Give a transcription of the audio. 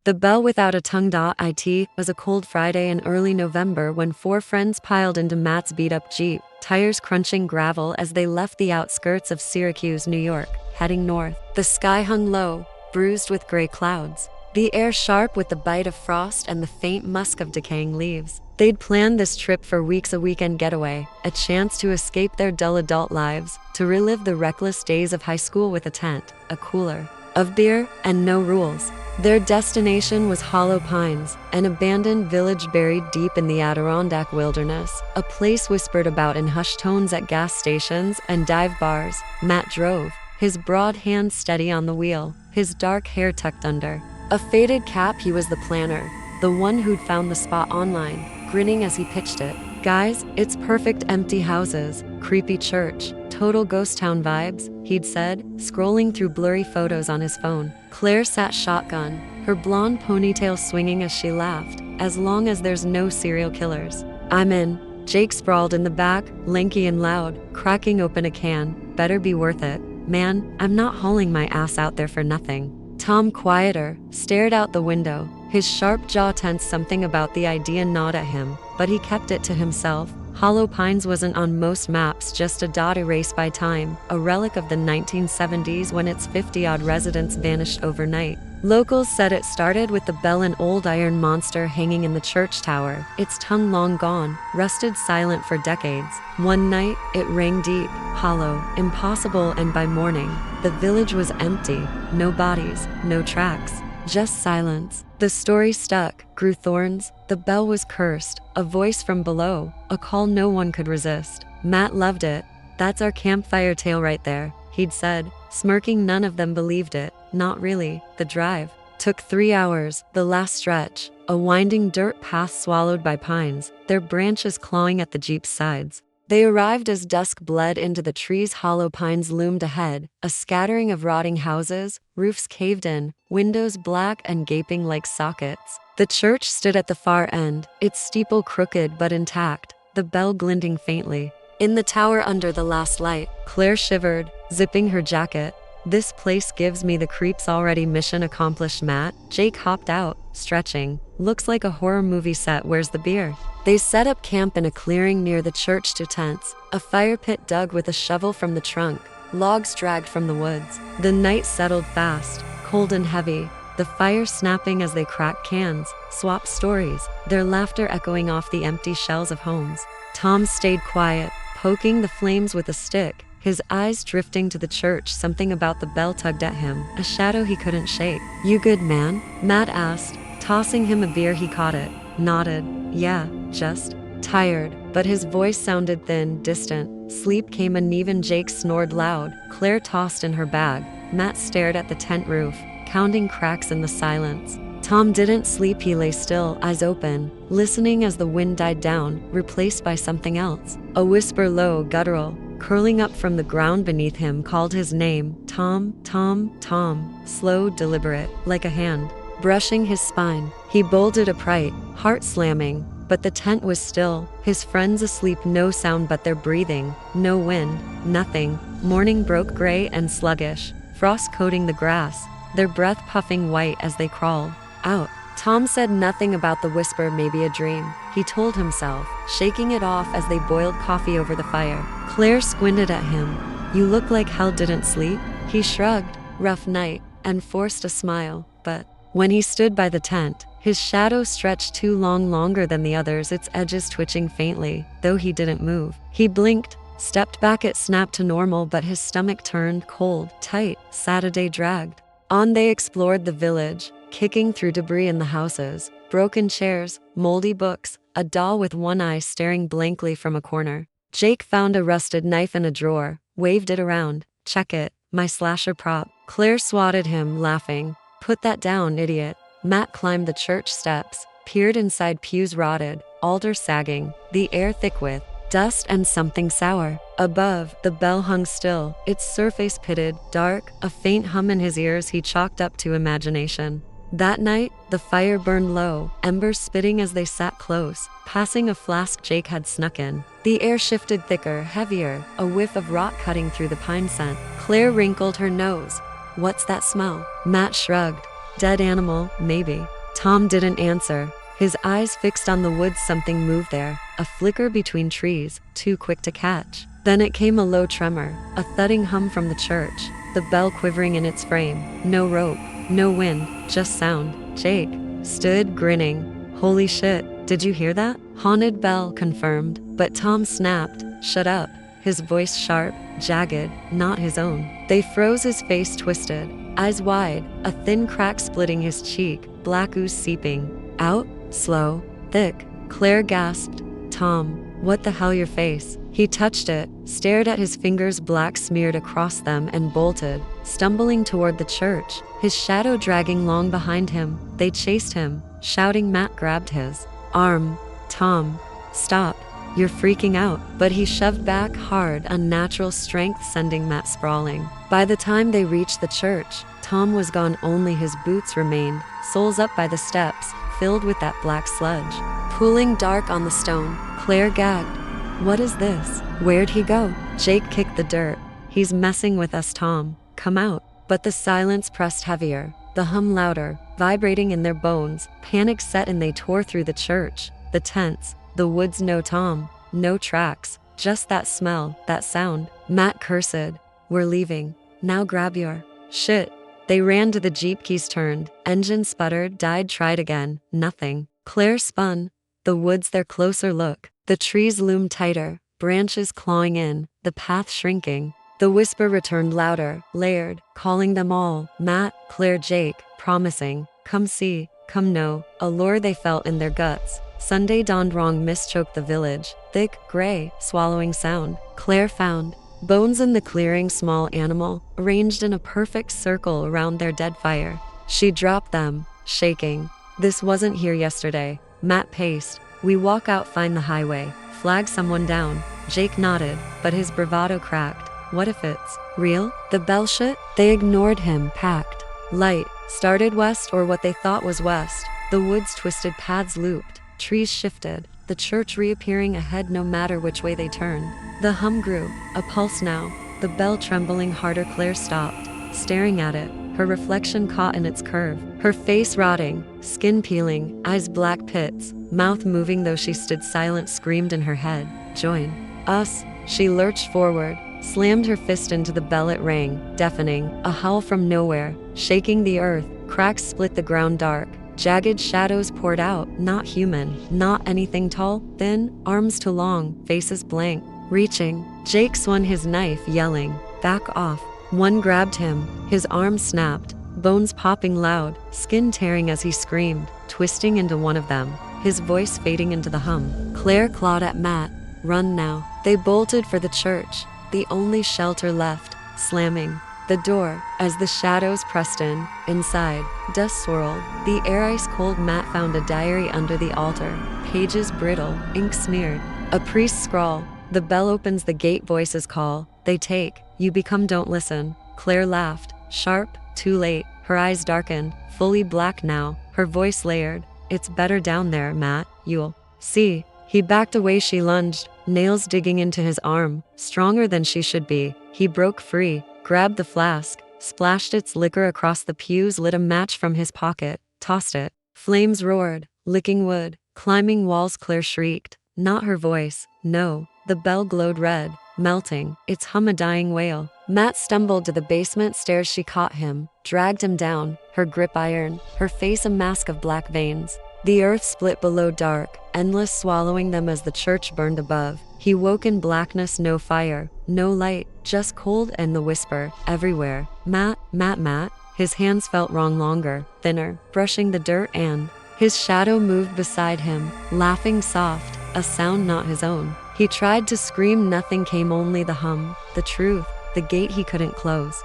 The bellwithoutatongue.it was a cold Friday in early November when four friends piled into Matt's beat-up Jeep, tires crunching gravel as they left the outskirts of Syracuse, New York, heading north. The sky hung low, bruised with gray clouds, the air sharp with the bite of frost and the faint musk of decaying leaves. They'd planned this trip for weeks, a weekend getaway, a chance to escape their dull adult lives, to relive the reckless days of high school with a tent, a cooler of beer, and no rules. Their destination was Hollow Pines, an abandoned village buried deep in the Adirondack wilderness, a place whispered about in hushed tones at gas stations and dive bars. Matt drove, his broad hands steady on the wheel, his dark hair tucked under a faded cap. He was the planner, the one who'd found the spot online, grinning as he pitched it. "Guys, it's perfect. Empty houses, creepy church, total ghost town vibes," he'd said, scrolling through blurry photos on his phone. Claire sat shotgun, her blonde ponytail swinging as she laughed. "As long as there's no serial killers, I'm in." Jake sprawled in the back, lanky and loud, cracking open a can. "Better be worth it. Man, I'm not hauling my ass out there for nothing." Tom, quieter, stared out the window, his sharp jaw tense. Something about the idea gnawed at him, but he kept it to himself. Hollow Pines wasn't on most maps, just a dot erased by time, a relic of the 1970s when its 50-odd residents vanished overnight. Locals said it started with the bell, an old iron monster hanging in the church tower, its tongue long gone, rusted silent for decades. One night, it rang deep, hollow, impossible, and by morning, the village was empty. No bodies, no tracks, just silence. The story stuck, grew thorns. The bell was cursed, a voice from below, a call no one could resist. Matt loved it. "That's our campfire tale right there," he'd said, smirking. None of them believed it. Not really. The drive took 3 hours, the last stretch, a winding dirt path swallowed by pines, their branches clawing at the Jeep's sides. They arrived as dusk bled into the trees. Hollow Pines loomed ahead, a scattering of rotting houses, roofs caved in, windows black and gaping like sockets. The church stood at the far end, its steeple crooked but intact, the bell glinting faintly. In the tower under the last light, Claire shivered, zipping her jacket. "This place gives me the creeps already." "Mission accomplished, Matt." Jake hopped out, stretching. "Looks like a horror movie set. Where's the beer?" They set up camp in a clearing near the church. 2 tents, a fire pit dug with a shovel from the trunk, logs dragged from the woods. The night settled fast, cold and heavy, the fire snapping as they cracked cans, swapped stories, their laughter echoing off the empty shells of homes. Tom stayed quiet, poking the flames with a stick, his eyes drifting to the church. Something about the bell tugged at him, a shadow he couldn't shake. "You good, man?" Matt asked, tossing him a beer. He caught it, nodded. "Yeah, just tired," but his voice sounded thin, distant. Sleep came uneven. Jake snored loud. Claire tossed in her bag. Matt stared at the tent roof, counting cracks in the silence. Tom didn't sleep. He lay still, eyes open, listening as the wind died down, replaced by something else. A whisper, low, guttural, curling up from the ground beneath him, called his name. "Tom, Tom, Tom." Slow, deliberate, like a hand brushing his spine. He bolted upright, heart slamming, but the tent was still, his friends asleep. No sound but their breathing, no wind, nothing. Morning broke gray and sluggish, frost coating the grass, their breath puffing white as they crawled out. Tom said nothing about the whisper. "Maybe a dream," he told himself, shaking it off as they boiled coffee over the fire. Claire squinted at him. "You look like hell. Didn't sleep?" He shrugged. "Rough night," and forced a smile. But when he stood by the tent, his shadow stretched too long, longer than the others, its edges twitching faintly, though he didn't move. He blinked, stepped back. It snapped to normal, but his stomach turned cold, tight. Saturday dragged on. They explored the village, kicking through debris in the houses, broken chairs, moldy books, a doll with one eye staring blankly from a corner. Jake found a rusted knife in a drawer, waved it around. "Check it, my slasher prop." Claire swatted him, laughing. "Put that down, idiot." Matt climbed the church steps, peered inside. Pews rotted, altar sagging, the air thick with dust and something sour. Above, the bell hung still, its surface pitted, dark, a faint hum in his ears he chalked up to imagination. That night, the fire burned low, embers spitting as they sat close, passing a flask Jake had snuck in. The air shifted thicker, heavier, a whiff of rot cutting through the pine scent. Claire wrinkled her nose. "What's that smell?" Matt shrugged. "Dead animal, maybe." Tom didn't answer. His eyes fixed on the woods. Something moved there, a flicker between trees, too quick to catch. Then it came, a low tremor, a thudding hum from the church, the bell quivering in its frame. No rope, no wind, just sound. Jake stood, grinning. Holy shit, did you hear that? Haunted bell, confirmed. But Tom snapped, shut up. His voice sharp, jagged, not his own. They froze, his face twisted, eyes wide, a thin crack splitting his cheek, black ooze seeping out, slow, thick. Claire gasped, Tom, what the hell, your face? He touched it, stared at his fingers, black smeared across them, and bolted, stumbling toward the church, his shadow dragging long behind him. They chased him, shouting. Matt grabbed his arm. Tom, stop, you're freaking out. But he shoved back hard, unnatural strength sending Matt sprawling. By the time they reached the church, Tom was gone. Only his boots remained, soles up by the steps, filled with that black sludge, pooling dark on the stone. Claire gagged. What is this? Where'd he go? Jake kicked the dirt. He's messing with us, Tom. Come out. But the silence pressed heavier, the hum louder, vibrating in their bones. Panic set in. They tore through the church, the tents, the woods. No Tom, no tracks, just that smell, that sound. Matt cursed. We're leaving. Now grab your shit. They ran to the jeep. Keys turned, engine sputtered, died, tried again. Nothing. Claire spun. The woods, their closer look. The trees loomed tighter, branches clawing in, the path shrinking. The whisper returned, louder, layered, calling them all. Matt, Claire, Jake, promising. Come see, come know, a lure they felt in their guts. Sunday dawned. Wrong mist choked the village, thick, gray, swallowing sound. Claire found bones in the clearing, small animal, arranged in a perfect circle around their dead fire. She dropped them, shaking. This wasn't here yesterday. Matt paced. We walk out, find the highway, flag someone down. Jake nodded, but his bravado cracked. What if it's real? The bell shit? They ignored him, packed. Light started west, or what they thought was west. The woods twisted, paths looped, trees shifted, the church reappearing ahead no matter which way they turned. The hum grew, a pulse now, the bell trembling harder. Claire stopped, staring at it, her reflection caught in its curve. Her face rotting, skin peeling, eyes black pits, mouth moving. Though she stood silent, screamed in her head, join us. She lurched forward, slammed her fist into the bell. It rang, deafening, a howl from nowhere, shaking the earth. Cracks split the ground, dark, jagged shadows poured out. Not human, not anything tall, thin, arms too long, faces blank, reaching. Jake swung his knife, yelling, back off. One grabbed him, his arm snapped, bones popping loud, skin tearing as he screamed, twisting into one of them, his voice fading into the hum. Claire clawed at Matt. Run now. They bolted for the church, the only shelter left, slamming the door as the shadows pressed in. Inside, dust swirled, the air ice cold. Matt found a diary under the altar, pages brittle, ink smeared. A priest's scrawl. The bell opens, the gate, voices call. They take, you become, don't listen. Claire laughed, sharp, too late. Her eyes darkened, fully black now, her voice layered. It's better down there, Matt, you'll see. He backed away. She lunged, nails digging into his arm, stronger than she should be. He broke free, grabbed the flask, splashed its liquor across the pews, lit a match from his pocket, tossed it. Flames roared, licking wood, climbing walls. Claire shrieked, not her voice, no. The bell glowed red, melting, its hum a dying wail. Matt stumbled to the basement stairs. She caught him, dragged him down, her grip iron, her face a mask of black veins. The earth split below, dark, endless, swallowing them as the church burned above. He woke in blackness, no fire, no light, just cold and the whisper, everywhere. Matt, Matt, Matt. His hands felt wrong, longer, thinner, brushing the dirt, and his shadow moved beside him, laughing soft, a sound not his own. He tried to scream, nothing came, only the hum, the truth, the gate he couldn't close.